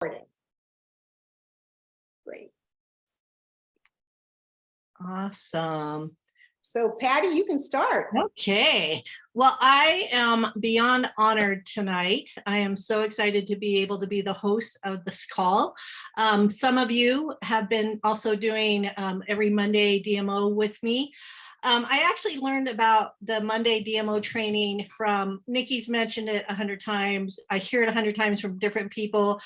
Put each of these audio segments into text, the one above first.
Great. Awesome. So Patty, you can start. Okay. Well, I am beyond honored tonight. I am so excited to be able to be the host of this call. Some of you have been also doing every Monday DMO with me. I actually learned about the Monday DMO training from, Nikki's mentioned it 100 times. I hear it 100 times from different people.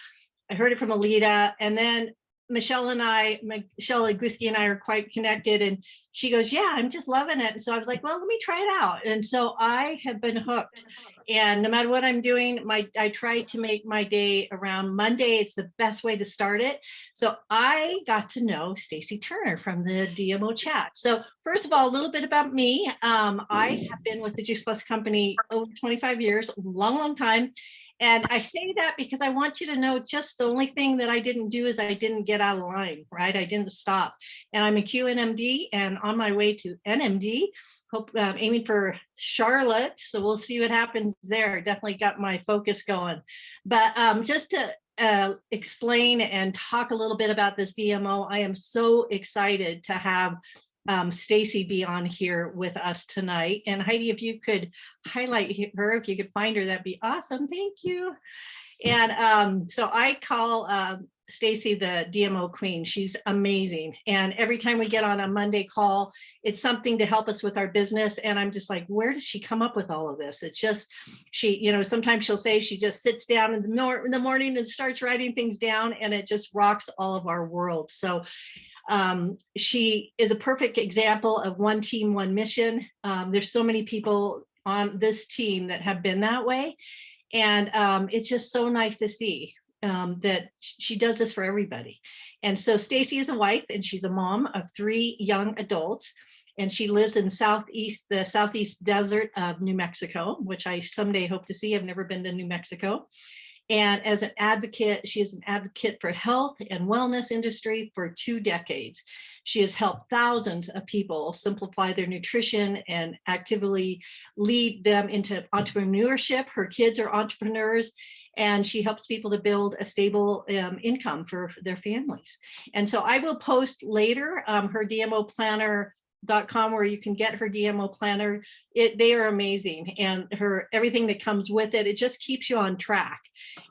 I heard it from Alita, and then Michelle Aguski and I are quite connected, and she goes, yeah, I'm just loving it. And so I was like, well, let me try it out. And so I have been hooked. And no matter what I'm doing, I try to make my day around Monday. It's the best way to start it. So I got to know Stacey Turner from the DMO chat. So first of all, a little bit about me. I have been with the Juice Plus company over 25 years, long time. And I say that because I want you to know just the only thing that I didn't do is I didn't get out of line, right? I didn't stop. And I'm a QNMD and on my way to NMD, aiming for Charlotte. So we'll see what happens there. Definitely got my focus going. But just to explain and talk a little bit about this DMO, I am so excited to have Stacey be on here with us tonight. And Heidi, if you could highlight her, if you could find her, that'd be awesome. Thank you. And so I call Stacey the DMO queen. She's amazing. And every time we get on a Monday call, it's something to help us with our business. And I'm just like, where does she come up with all of this? It's just, sometimes she'll say she just sits down in the morning and starts writing things down, and it just rocks all of our world. So she is a perfect example of one team, one mission. There's so many people on this team that have been that way. And it's just so nice to see that she does this for everybody. And so Stacey is a wife and she's a mom of 3 young adults. And she lives in the southeast desert of New Mexico, which I someday hope to see. I've never been to New Mexico. And as an advocate, she is an advocate for health and wellness industry for 2 decades. She has helped thousands of people simplify their nutrition and actively lead them into entrepreneurship. Her kids are entrepreneurs, and she helps people to build a stable income for their families. And so I will post later her DMO planner.com, where you can get her DMO planner. They are amazing, and everything that comes with it just keeps you on track.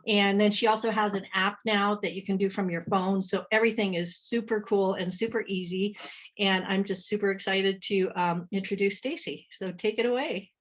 And then she also has an app now that you can do from your phone, so everything is super cool and super easy. And I'm just super excited to introduce Stacey, so take it away.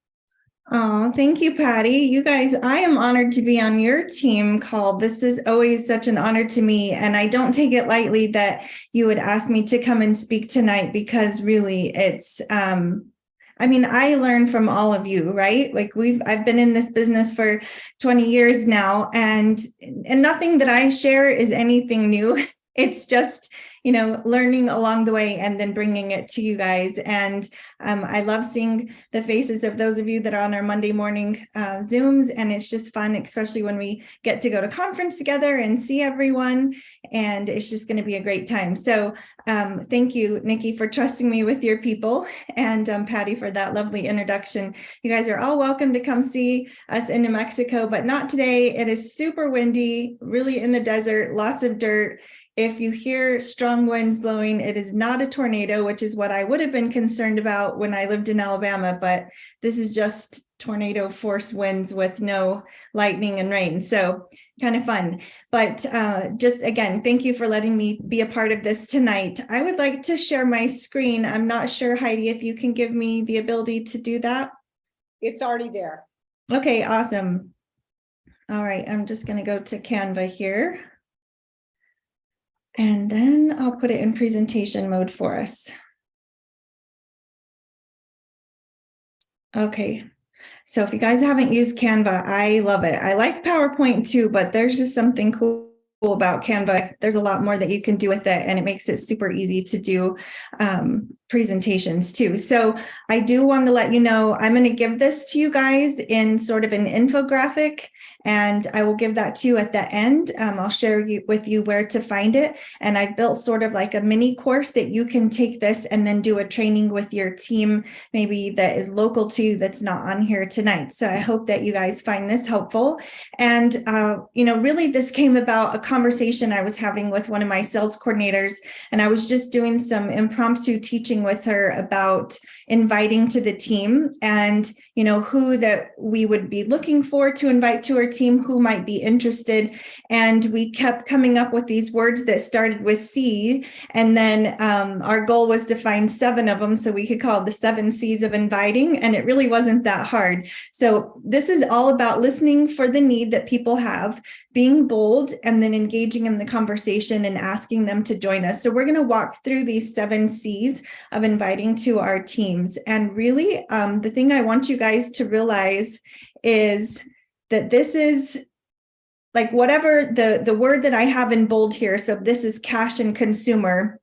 Oh, thank you, Patty. You guys, I am honored to be on your team call. This is always such an honor to me. And I don't take it lightly that you would ask me to come and speak tonight, because really it's, I learn from all of you, right? Like I've been in this business for 20 years now, and nothing that I share is anything new. It's just, learning along the way and then bringing it to you guys. And I love seeing the faces of those of you that are on our Monday morning Zooms. And it's just fun, especially when we get to go to conference together and see everyone. And it's just going to be a great time. So thank you, Nikki, for trusting me with your people, and Patty for that lovely introduction. You guys are all welcome to come see us in New Mexico, but not today. It is super windy, really in the desert, lots of dirt. If you hear strong winds blowing, it is not a tornado, which is what I would have been concerned about when I lived in Alabama, but this is just tornado force winds with no lightning and rain. So kind of fun. But just again, thank you for letting me be a part of this tonight. I would like to share my screen. I'm not sure, Heidi, if you can give me the ability to do that. It's already there. Okay, awesome. All right, I'm just going to go to Canva here. And then I'll put it in presentation mode for us. Okay, so if you guys haven't used Canva, I love it. I like PowerPoint too, but there's just something cool about Canva. There's a lot more that you can do with it, and it makes it super easy to do presentations too. So I do want to let you know, I'm going to give this to you guys in sort of an infographic, and I will give that to you at the end. I'll share with you where to find it. And I've built sort of like a mini course that you can take this and then do a training with your team, maybe that is local to you, that's not on here tonight. So I hope that you guys find this helpful. And, really this came about a conversation I was having with one of my sales coordinators, and I was just doing some impromptu teaching with her about inviting to the team and, who that we would be looking for to invite to our team, who might be interested. And we kept coming up with these words that started with C. And then our goal was to find 7 of them so we could call it the 7 C's of inviting. And it really wasn't that hard. So this is all about listening for the need that people have, being bold, and then engaging in the conversation and asking them to join us. So we're going to walk through these 7 C's of inviting to our teams. And really, the thing I want you guys to realize is that this is like whatever the word that I have in bold here. So this is cash and consumer.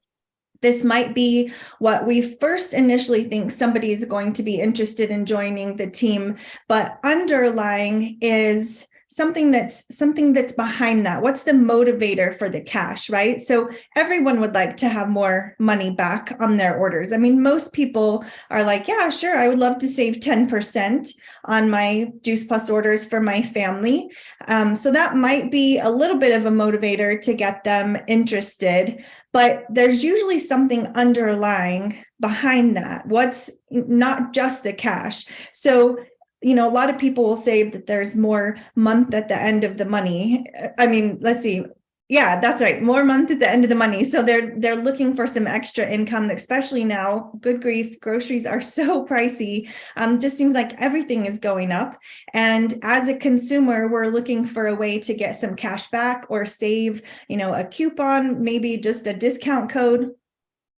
This might be what we first initially think somebody is going to be interested in joining the team, but underlying is something that's behind that. What's the motivator for the cash, right? So everyone would like to have more money back on their orders. I mean, most people are like, yeah, sure, I would love to save 10% on my Juice Plus orders for my family. So that might be a little bit of a motivator to get them interested, but there's usually something underlying behind that. What's not just the cash. So a lot of people will say that there's more month at the end of the money. I mean, let's see. Yeah, that's right. More month at the end of the money. So they're looking for some extra income, especially now. Good grief, groceries are so pricey. Just seems like everything is going up. And as a consumer, we're looking for a way to get some cash back or save, a coupon, maybe just a discount code.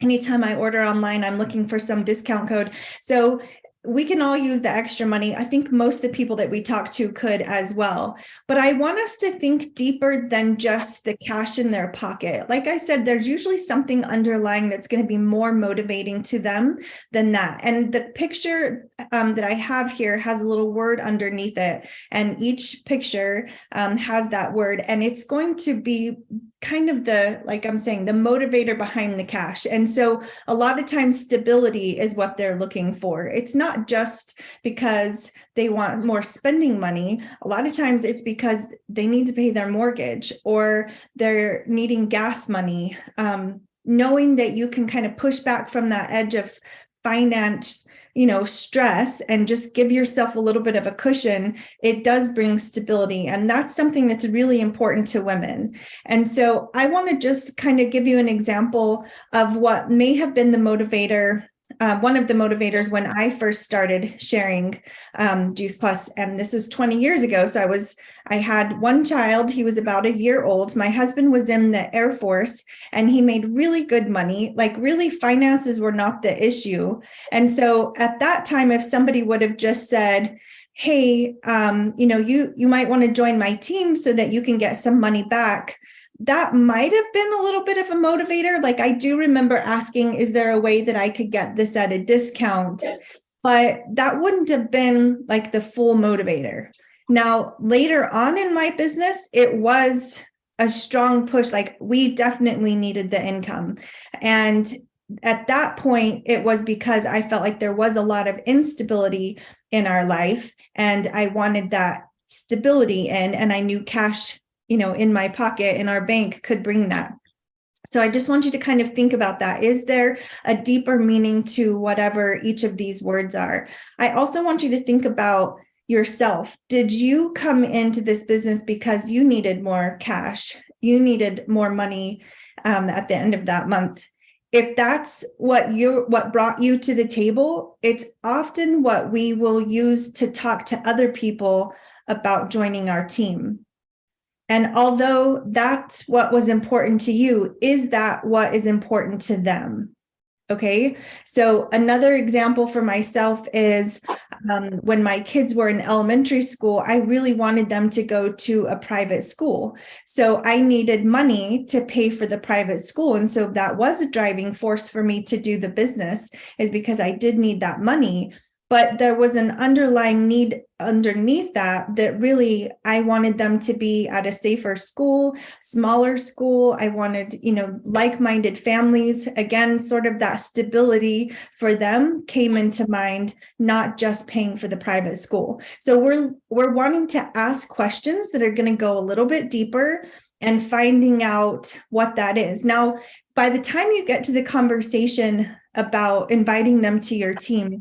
Anytime I order online, I'm looking for some discount code. So we can all use the extra money. I think most of the people that we talk to could as well. But I want us to think deeper than just the cash in their pocket. Like I said, there's usually something underlying that's going to be more motivating to them than that. And the picture that I have here has a little word underneath it. And each picture has that word. And it's going to be kind of the motivator behind the cash. And so a lot of times stability is what they're looking for. It's not just because they want more spending money. A lot of times it's because they need to pay their mortgage or they're needing gas money. Knowing that you can kind of push back from that edge of finance, stress, and just give yourself a little bit of a cushion, it does bring stability. And that's something that's really important to women. And so I want to just kind of give you an example of what may have been the motivator. One of the motivators when I first started sharing Juice Plus, and this is 20 years ago. So I had one child. He was about a year old. My husband was in the Air Force and he made really good money. Like really finances were not the issue. And so at that time, if somebody would have just said, hey, you might want to join my team so that you can get some money back, that might have been a little bit of a motivator. Like I do remember asking, is there a way that I could get this at a discount? But that wouldn't have been like the full motivator. Now, later on in my business, it was a strong push. Like we definitely needed the income. And at that point, it was because I felt like there was a lot of instability in our life and I wanted that stability in, and I knew cash in my pocket in our bank could bring that. So I just want you to kind of think about that. Is there a deeper meaning to whatever each of these words are? I also want you to think about yourself. Did you come into this business because you needed more cash? You needed more money at the end of that month? If that's what brought you to the table, it's often what we will use to talk to other people about joining our team. And although that's what was important to you, is that what is important to them? Okay, so another example for myself is when my kids were in elementary school, I really wanted them to go to a private school. So I needed money to pay for the private school. And so that was a driving force for me to do the business, is because I did need that money. But there was an underlying need underneath that really I wanted them to be at a safer school, smaller school. I wanted, like-minded families. Again, sort of that stability for them came into mind, not just paying for the private school. So we're wanting to ask questions that are going to go a little bit deeper and finding out what that is. Now, by the time you get to the conversation about inviting them to your team,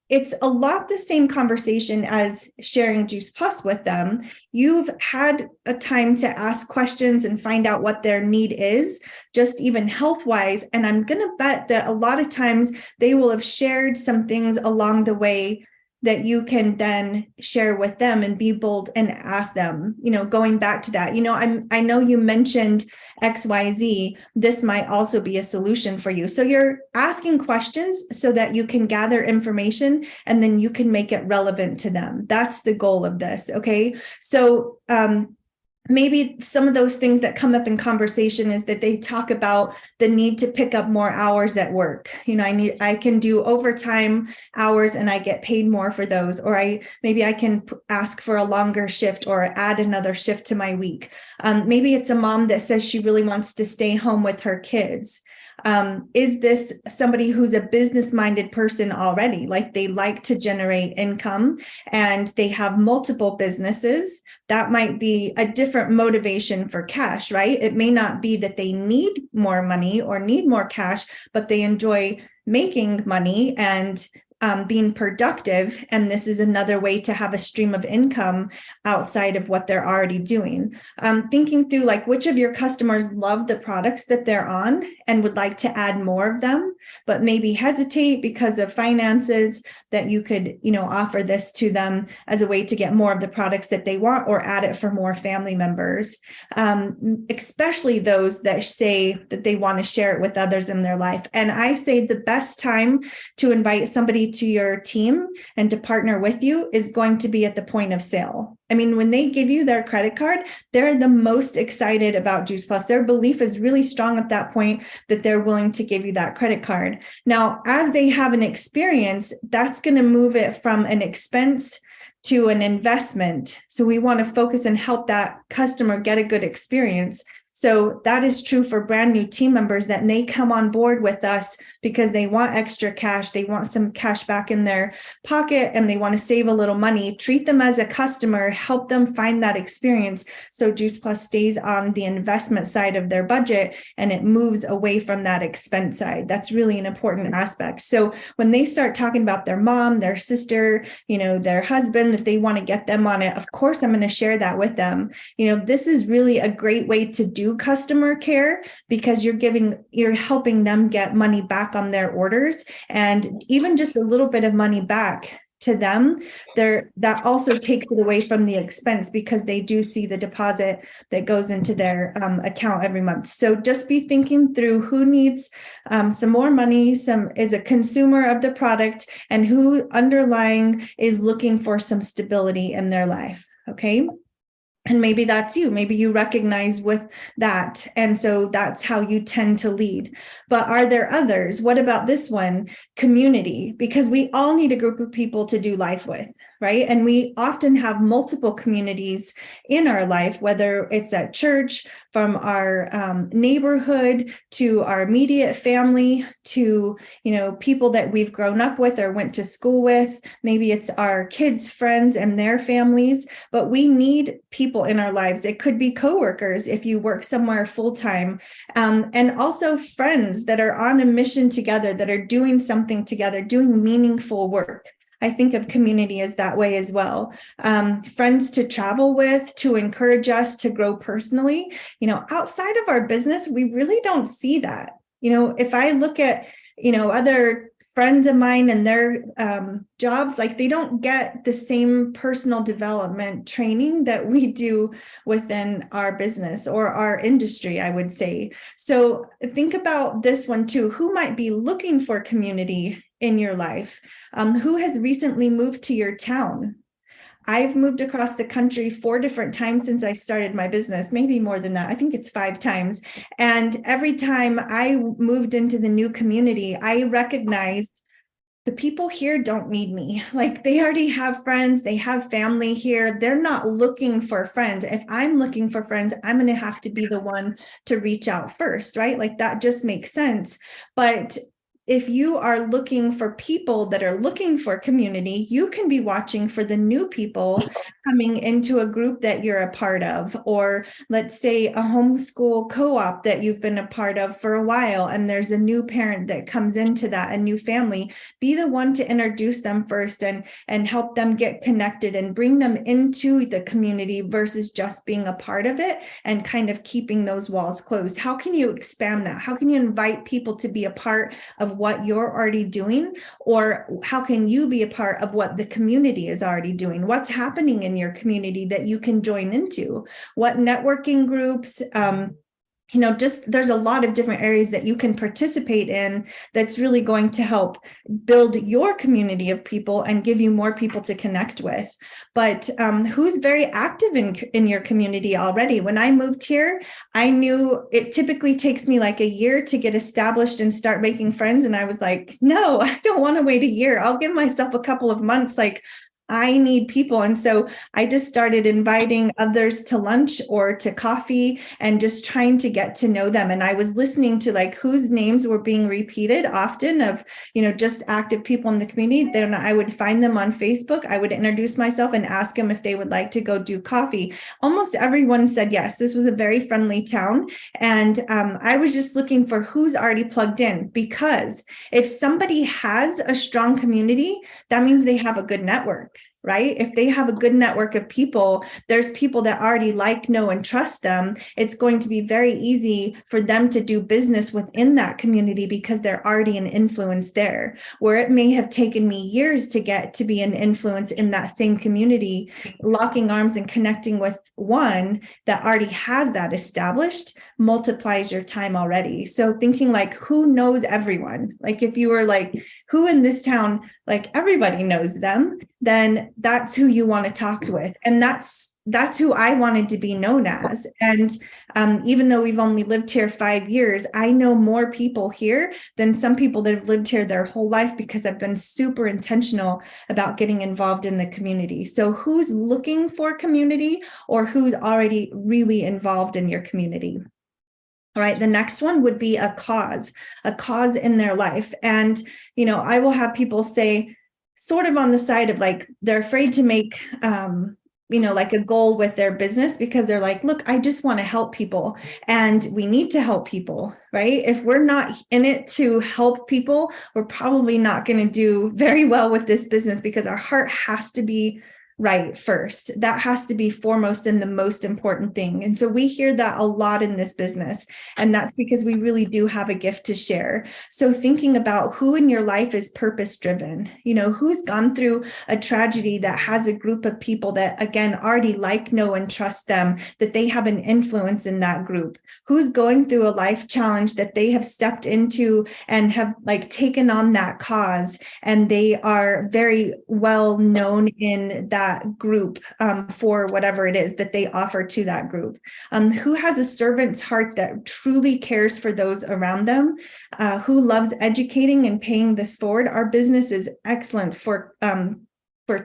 it's a lot the same conversation as sharing Juice Plus with them. You've had a time to ask questions and find out what their need is, just even health-wise. And I'm going to bet that a lot of times they will have shared some things along the way that you can then share with them and be bold and ask them, going back to that, I know you mentioned XYZ, this might also be a solution for you. So you're asking questions so that you can gather information and then you can make it relevant to them. That's the goal of this. Okay. So, maybe some of those things that come up in conversation is that they talk about the need to pick up more hours at work. I can do overtime hours and I get paid more for those, or maybe I can ask for a longer shift or add another shift to my week. Maybe it's a mom that says she really wants to stay home with her kids. Is this somebody who's a business-minded person already? Like they like to generate income and they have multiple businesses. That might be a different motivation for cash, right? It may not be that they need more money or need more cash, but they enjoy making money and being productive. And this is another way to have a stream of income outside of what they're already doing. Thinking through like which of your customers love the products that they're on and would like to add more of them, but maybe hesitate because of finances, that you could, offer this to them as a way to get more of the products that they want or add it for more family members, especially those that say that they want to share it with others in their life. And I say the best time to invite somebody to your team and to partner with you is going to be at the point of sale. I mean, when they give you their credit card, they're the most excited about Juice Plus. Their belief is really strong at that point that they're willing to give you that credit card. Now, as they have an experience, that's going to move it from an expense to an investment. So we want to focus and help that customer get a good experience. So that is true for brand new team members that may come on board with us because they want extra cash. They want some cash back in their pocket and they want to save a little money. Treat them as a customer, help them find that experience. So Juice Plus stays on the investment side of their budget and it moves away from that expense side. That's really an important aspect. So when they start talking about their mom, their sister, their husband, that they want to get them on it, of course, I'm going to share that with them. This is really a great way to do customer care because you're helping them get money back on their orders, and even just a little bit of money back to them, that also takes it away from the expense because they do see the deposit that goes into their account every month. So just be thinking through who needs some more money, some is a consumer of the product, and who underlying is looking for some stability in their life. Okay. And maybe that's you. Maybe you recognize with that. And so that's how you tend to lead. But are there others? What about this one? Community, because we all need a group of people to do life with, right? And we often have multiple communities in our life, whether it's at church, from our neighborhood to our immediate family to, people that we've grown up with or went to school with. Maybe it's our kids' friends and their families, but we need people in our lives. It could be coworkers if you work somewhere full-time, and also friends that are on a mission together, that are doing something together, doing meaningful work. I think of community as that way as well. Friends to travel with, to encourage us to grow personally. Outside of our business, we really don't see that. If I look at, other friends of mine and their jobs, like they don't get the same personal development training that we do within our business or our industry, I would say. So think about this one too. Who might be looking for community in your life? Who has recently moved to your town? I've moved across the country 4 different times since I started my business, maybe more than that. I think it's 5 times. And every time I moved into the new community, I recognized the people here don't need me. Like they already have friends, they have family here. They're not looking for friends. If I'm looking for friends, I'm going to have to be the one to reach out first, right? Like that just makes sense. But if you are looking for people that are looking for community, you can be watching for the new people coming into a group that you're a part of, or let's say a homeschool co-op that you've been a part of for a while, and there's a new parent that comes into that, a new family. Be the one to introduce them first and help them get connected and bring them into the community versus just being a part of it and kind of keeping those walls closed. How can you expand that? How can you invite people to be a part of what you're already doing? Or how can you be a part of what the community is already doing? What's happening in your community that you can join into? What networking groups? Just there's a lot of different areas that you can participate in that's really going to help build your community of people and give you more people to connect with. But who's very active in your community already? When I moved here, I knew it typically takes me like a year to get established and start making friends. And I was like, no, I don't want to wait a year. I'll give myself a couple of months. Like, I need people. And so I just started inviting others to lunch or to coffee and just trying to get to know them. And I was listening to like whose names were being repeated often of, just active people in the community. Then I would find them on Facebook. I would introduce myself and ask them if they would like to go do coffee. Almost everyone said yes. This was a very friendly town. And I was just looking for who's already plugged in, because if somebody has a strong community, that means they have a good network. Right? If they have a good network of people, there's people that already like, know, and trust them. It's going to be very easy for them to do business within that community because they're already an influence there. Where it may have taken me years to get to be an influence in that same community, locking arms and connecting with one that already has that established multiplies your time already. So thinking like, who knows everyone? Like if you were like, who in this town, like everybody knows them, then that's who you want to talk with. And that's who I wanted to be known as. And even though we've only lived here 5 years, I know more people here than some people that have lived here their whole life because I've been super intentional about getting involved in the community. So who's looking for community or who's already really involved in your community? All right, the next one would be a cause in their life. And, I will have people say, sort of on the side of like, they're afraid to make, like a goal with their business because they're like, look, I just want to help people and we need to help people, right? If we're not in it to help people, we're probably not going to do very well with this business because our heart has to be right first. That has to be foremost and the most important thing. And so we hear that a lot in this business. And that's because we really do have a gift to share. So thinking about who in your life is purpose driven, who's gone through a tragedy that has a group of people that, again, already like, know, and trust them, that they have an influence in that group, who's going through a life challenge that they have stepped into and have like taken on that cause. And they are very well known in that group for whatever it is that they offer to that group, who has a servant's heart that truly cares for those around them, who loves educating and paying this forward. Our business is excellent for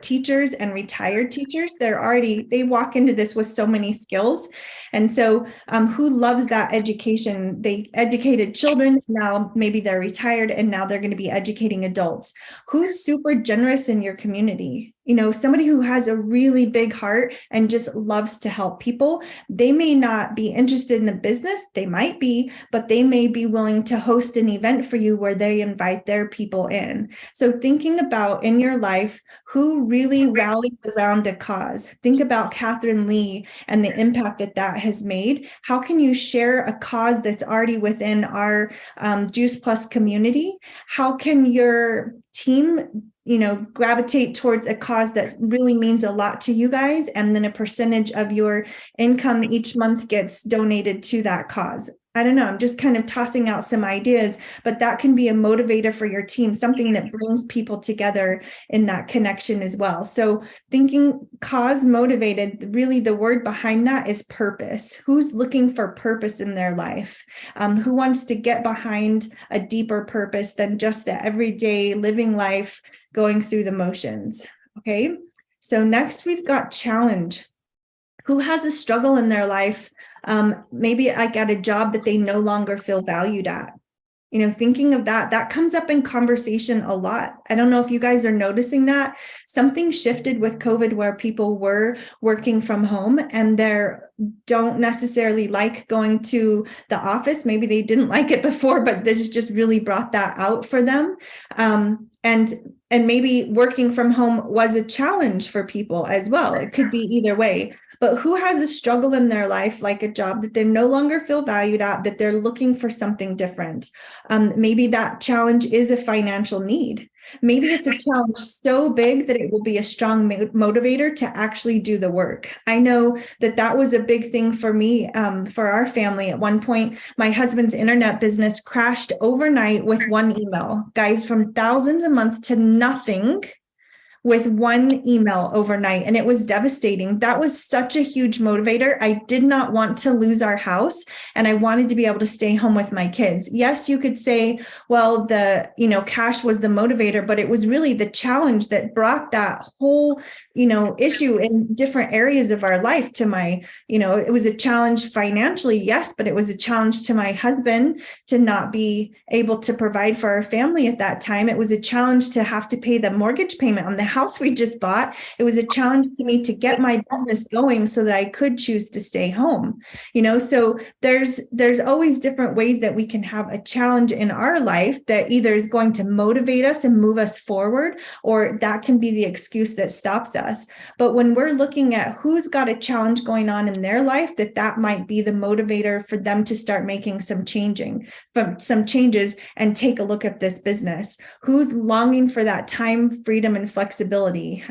teachers and retired teachers. They walk into this with so many skills. And so who loves that education? They educated children, now maybe they're retired and now they're going to be educating adults. Who's super generous in your community? somebody who has a really big heart and just loves to help people, they may not be interested in the business. They might be, but they may be willing to host an event for you where they invite their people in. So thinking about in your life, who really rallied around a cause. Think about Catherine Lee and the impact that has made. How can you share a cause that's already within our Juice Plus community? How can your team gravitate towards a cause that really means a lot to you guys, and then a percentage of your income each month gets donated to that cause? I don't know, I'm just kind of tossing out some ideas, but that can be a motivator for your team, something that brings people together in that connection as well. So thinking cause motivated, really the word behind that is purpose. Who's looking for purpose in their life? Who wants to get behind a deeper purpose than just the everyday living life, going through the motions? Okay, so next we've got challenge. Who has a struggle in their life? Maybe like at a job that they no longer feel valued at. Thinking of that comes up in conversation a lot. I don't know if you guys are noticing that. Something shifted with COVID where people were working from home and they don't necessarily like going to the office. Maybe they didn't like it before, but this just really brought that out for them. And maybe working from home was a challenge for people as well. It could be either way. But who has a struggle in their life, like a job that they no longer feel valued at, that they're looking for something different? Maybe that challenge is a financial need. Maybe it's a challenge so big that it will be a strong motivator to actually do the work. I know that was a big thing for me, for our family. At one point, my husband's internet business crashed overnight with one email. Guys, from thousands a month to nothing with one email overnight. And it was devastating. That was such a huge motivator. I did not want to lose our house, and I wanted to be able to stay home with my kids. Yes, you could say, well, the cash was the motivator, but it was really the challenge that brought that whole issue in different areas of our life to my, it was a challenge financially, yes, but it was a challenge to my husband to not be able to provide for our family at that time. It was a challenge to have to pay the mortgage payment on the house we just bought. It was a challenge to me to get my business going so that I could choose to stay home. So there's always different ways that we can have a challenge in our life that either is going to motivate us and move us forward, or that can be the excuse that stops us. But when we're looking at who's got a challenge going on in their life, that might be the motivator for them to start making some changes and take a look at this business. Who's longing for that time, freedom, and flexibility?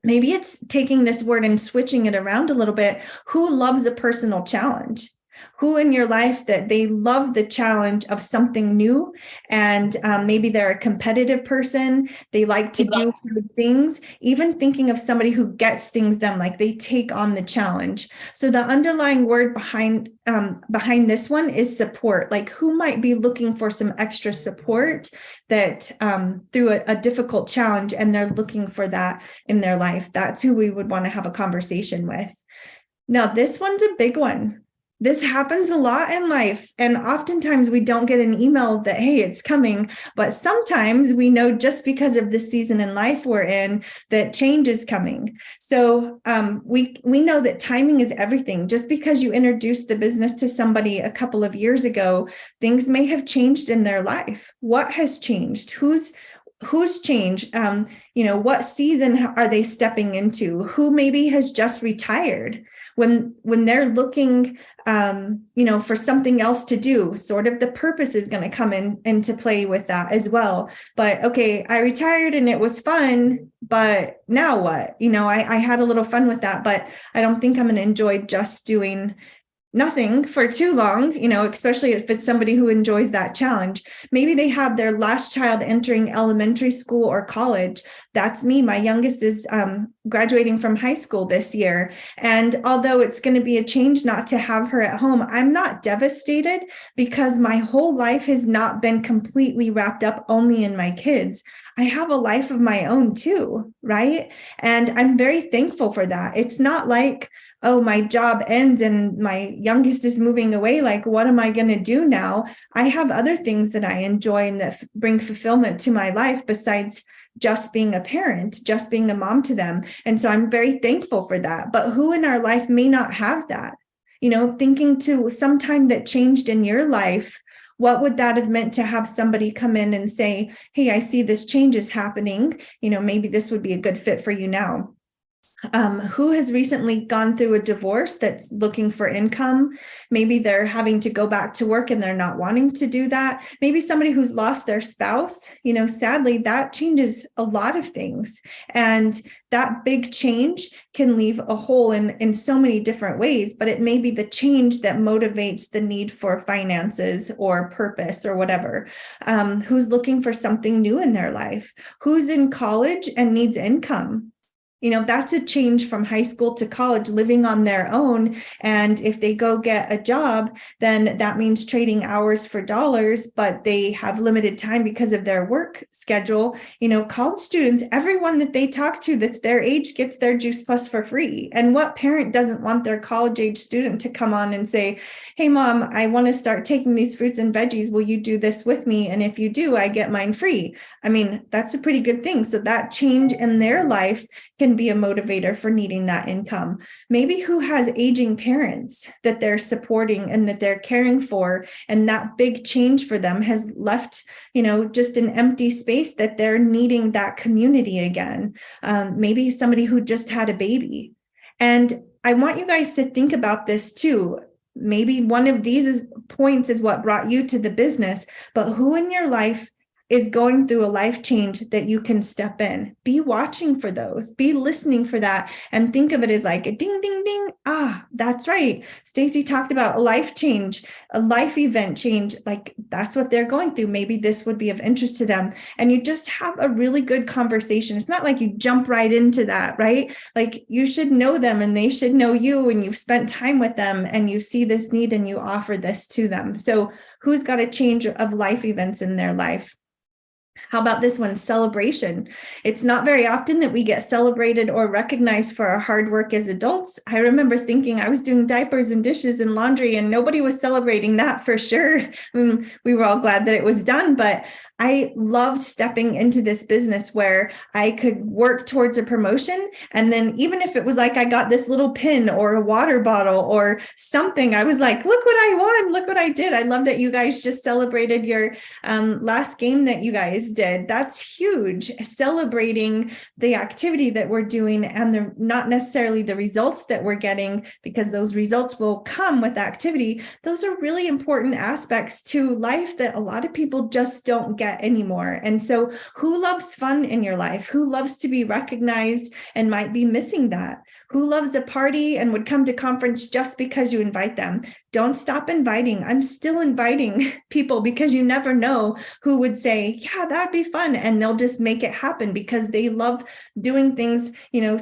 Maybe it's taking this word and switching it around a little bit. Who loves a personal challenge? Who in your life that they love the challenge of something new, and maybe they're a competitive person. They like to do things, even thinking of somebody who gets things done, like they take on the challenge. So the underlying word behind this one is support. Like who might be looking for some extra support that through a difficult challenge, and they're looking for that in their life. That's who we would want to have a conversation with. Now, this one's a big one. This happens a lot in life, and oftentimes we don't get an email that, hey, it's coming, but sometimes we know just because of the season in life we're in that change is coming. So we know that timing is everything. Just because you introduced the business to somebody a couple of years ago, things may have changed in their life. What has changed? Who's changed? What season are they stepping into? Who maybe has just retired? When they're looking, for something else to do, sort of the purpose is going to come into play with that as well. But okay, I retired and it was fun, but now what? I had a little fun with that, but I don't think I'm going to enjoy just doing nothing for too long, especially if it's somebody who enjoys that challenge. Maybe they have their last child entering elementary school or college. That's me. My youngest is graduating from high school this year. And although it's going to be a change not to have her at home, I'm not devastated because my whole life has not been completely wrapped up only in my kids. I have a life of my own too, right? And I'm very thankful for that. It's not like, oh, my job ends and my youngest is moving away. Like, what am I going to do now? I have other things that I enjoy and that bring fulfillment to my life besides just being a parent, just being a mom to them. And so I'm very thankful for that. But who in our life may not have that? Thinking to some time that changed in your life, what would that have meant to have somebody come in and say, hey, I see this change is happening. Maybe this would be a good fit for you now. Who has recently gone through a divorce that's looking for income? Maybe they're having to go back to work and they're not wanting to do that. Maybe somebody who's lost their spouse, sadly, that changes a lot of things. And that big change can leave a hole in so many different ways, but it may be the change that motivates the need for finances or purpose or whatever. Who's looking for something new in their life? Who's in college and needs income? That's a change from high school to college, living on their own. And if they go get a job, then that means trading hours for dollars, but they have limited time because of their work schedule. College students, everyone that they talk to that's their age gets their Juice Plus for free. And what parent doesn't want their college age student to come on and say, hey, mom, I want to start taking these fruits and veggies. Will you do this with me? And if you do, I get mine free. I mean, that's a pretty good thing. So that change in their life can be a motivator for needing that income. Maybe who has aging parents that they're supporting and that they're caring for, and that big change for them has left, just an empty space that they're needing that community again. Maybe somebody who just had a baby. And I want you guys to think about this too. Maybe one of these points is what brought you to the business, but who in your life is going through a life change that you can step in? Be watching for those, be listening for that, and think of it as like a ding, ding, ding. Ah, that's right. Stacey talked about a life change, a life event change. Like that's what they're going through. Maybe this would be of interest to them. And you just have a really good conversation. It's not like you jump right into that, right? Like you should know them and they should know you, and you've spent time with them and you see this need and you offer this to them. So who's got a change of life events in their life? How about this one? Celebration. It's not very often that we get celebrated or recognized for our hard work as adults. I remember thinking I was doing diapers and dishes and laundry and nobody was celebrating that for sure. I mean, we were all glad that it was done, but I loved stepping into this business where I could work towards a promotion. And then even if it was like I got this little pin or a water bottle or something, I was like, look what I won. Look what I did. I love that you guys just celebrated your last game that you guys did. That's huge. Celebrating the activity that we're doing and not necessarily the results that we're getting, because those results will come with activity. Those are really important aspects to life that a lot of people just don't get anymore. And so who loves fun in your life? Who loves to be recognized and might be missing that? Who loves a party and would come to conference just because you invite them? Don't stop inviting. I'm still inviting people because you never know who would say, yeah, that'd be fun. And they'll just make it happen because they love doing things,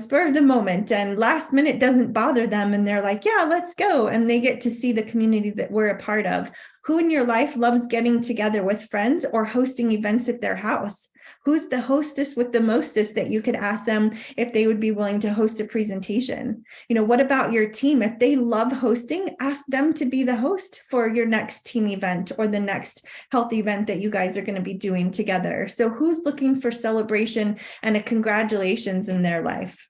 spur of the moment, and last minute doesn't bother them. And they're like, yeah, let's go. And they get to see the community that we're a part of. Who in your life loves getting together with friends or hosting events at their house? Who's the hostess with the mostest that you could ask them if they would be willing to host a presentation? What about your team? If they love hosting, ask them to be the host for your next team event or the next health event that you guys are going to be doing together. So who's looking for celebration and a congratulations in their life?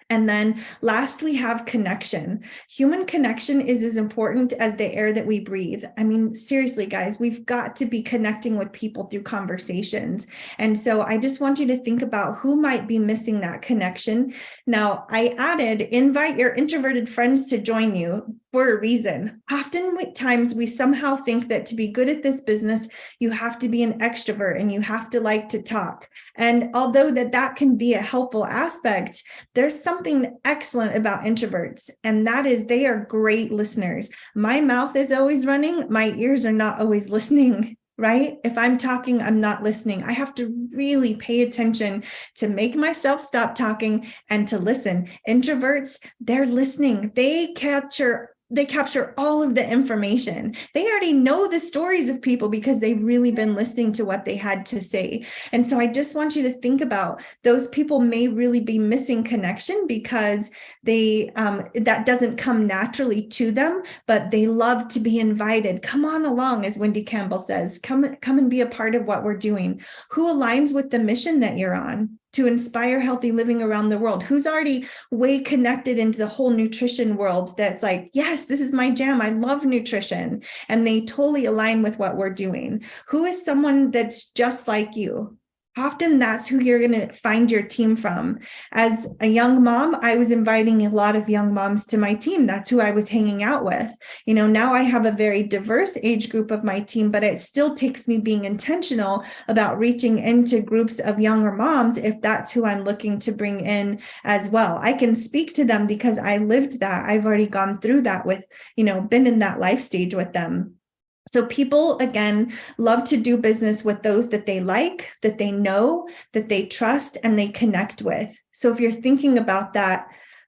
And then last, we have connection. Human connection is as important as the air that we breathe. I mean, seriously, guys, we've got to be connecting with people through conversations. And so I just want you to think about who might be missing that connection. Now, I added, invite your introverted friends to join you for a reason. Oftentimes, we somehow think that to be good at this business, you have to be an extrovert and you have to like to talk. And although that can be a helpful aspect, there's something excellent about introverts, and that is they are great listeners. My mouth is always running. My ears are not always listening, right? If I'm talking, I'm not listening. I have to really pay attention to make myself stop talking and to listen. Introverts, they're listening. They capture they capture all of the information. They already know the stories of people because they've really been listening to what they had to say. And so I just want you to think about those people may really be missing connection because they that doesn't come naturally to them, but they love to be invited. Come on along, as Wendy Campbell says, come and be a part of what we're doing. Who aligns with the mission that you're on to inspire healthy living around the world? Who's already way connected into the whole nutrition world that's like, yes, this is my jam. I love nutrition. And they totally align with what we're doing. Who is someone that's just like you? Often that's who you're going to find your team from. As a young mom, I was inviting a lot of young moms to my team. That's who I was hanging out with. You know, now I have a very diverse age group of my team, but it still takes me being intentional about reaching into groups of younger moms if that's who I'm looking to bring in as well. I can speak to them because I lived that. I've already gone through that with, you know, been in that life stage with them. So people, again, love to do business with those that they like, that they know, that they trust, and they connect with. So if you're thinking about that,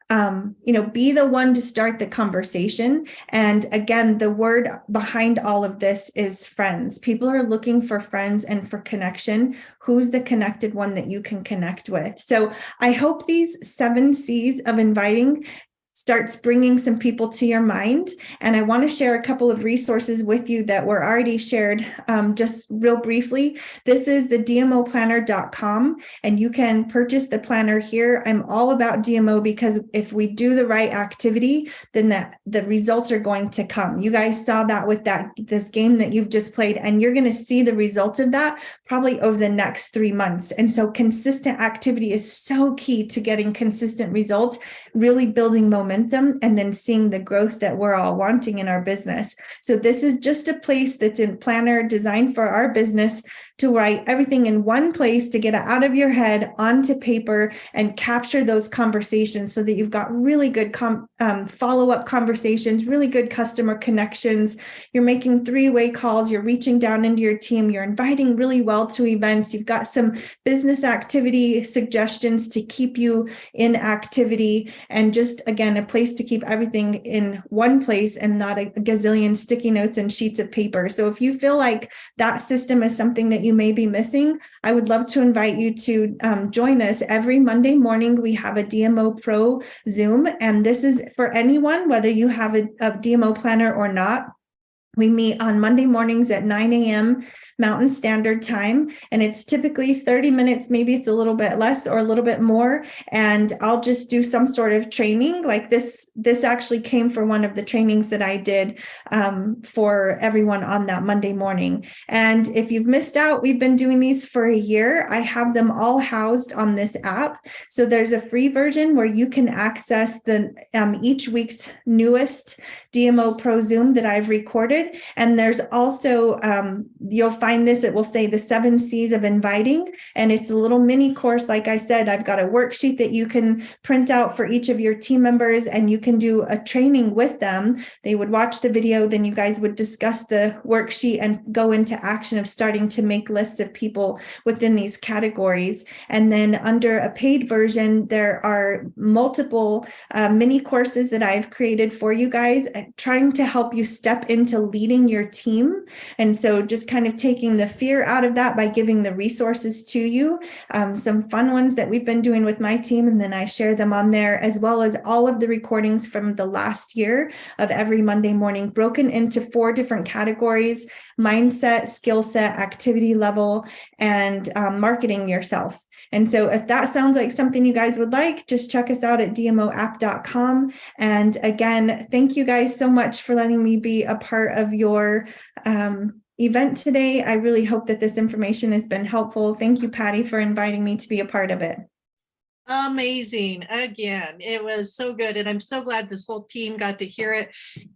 you know, be the one to start the conversation. And again, the word behind all of this is friends. People are looking for friends and for connection. Who's the connected one that you can connect with? So I hope these 7 C's of inviting starts bringing some people to your mind. And I want to share a couple of resources with you that were already shared just real briefly. This is the dmoplanner.com, and you can purchase the planner here. I'm all about DMO because if we do the right activity, then the results are going to come. You guys saw that with this game that you've just played, and you're going to see the results of that probably over the next 3 months. And so consistent activity is so key to getting consistent results, really building momentum, and then seeing the growth that we're all wanting in our business. So this is just a place that's in planner designed for our business to write everything in one place, to get it out of your head onto paper and capture those conversations so that you've got really good follow-up conversations, really good customer connections. You're making 3-way calls, you're reaching down into your team, you're inviting really well to events, you've got some business activity suggestions to keep you in activity, and just, again, a place to keep everything in one place and not a gazillion sticky notes and sheets of paper. So if you feel like that system is something that you may be missing, I would love to invite you to join us every Monday morning. We have a DMO Pro Zoom, and this is for anyone, whether you have a DMO planner or not. We meet on Monday mornings at 9 a.m. Mountain Standard Time, and it's typically 30 minutes. Maybe it's a little bit less or a little bit more. And I'll just do some sort of training like this. This actually came from one of the trainings that I did for everyone on that Monday morning. And if you've missed out, we've been doing these for a year. I have them all housed on this app. So there's a free version where you can access the each week's newest DMO Pro Zoom that I've recorded. And there's also, you'll find this, it will say the 7 C's of inviting. And it's a little mini course. Like I said, I've got a worksheet that you can print out for each of your team members, and you can do a training with them. They would watch the video, then you guys would discuss the worksheet and go into action of starting to make lists of people within these categories. And then under a paid version, there are multiple mini courses that I've created for you guys, trying to help you step into leading your team. And so just kind of taking the fear out of that by giving the resources to you, some fun ones that we've been doing with my team, and then I share them on there, as well as all of the recordings from the last year of every Monday morning, broken into 4 different categories: mindset, skill set, activity level, and marketing yourself. And so if that sounds like something you guys would like, just check us out at dmoapp.com. And again, thank you guys so much for letting me be a part of your event today. I really hope that this information has been helpful. Thank you, Patty, for inviting me to be a part of it. Amazing. Again, it was so good. And I'm so glad this whole team got to hear it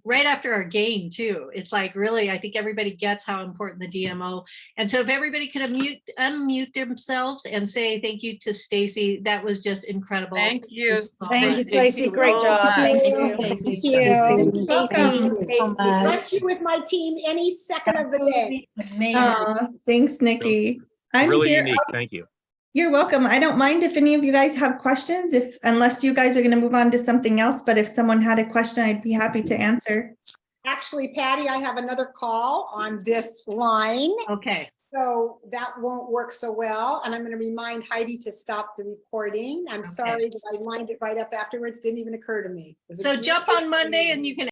right after our game too. It's like, really, I think everybody gets how important the DMO. And so if everybody could unmute themselves and say thank you to Stacey, that was just incredible. Thank you. Thank you, Stacey. Great job. Thank Thank you. you. Thank you. Welcome. Thank you so much. Trust you with my team any second of the day. Amazing. Thanks, Nikki. I'm Really here. unique. Thank you. You're welcome. I don't mind if any of you guys have questions, unless you guys are going to move on to something else, but if someone had a question, I'd be happy to answer. Actually, Patty, I have another call on this line, Okay, so that won't work so well. And I'm going to remind Heidi to stop the recording. I'm Okay. sorry that I lined it right up afterwards. Didn't even occur to me. so jump on Monday and you can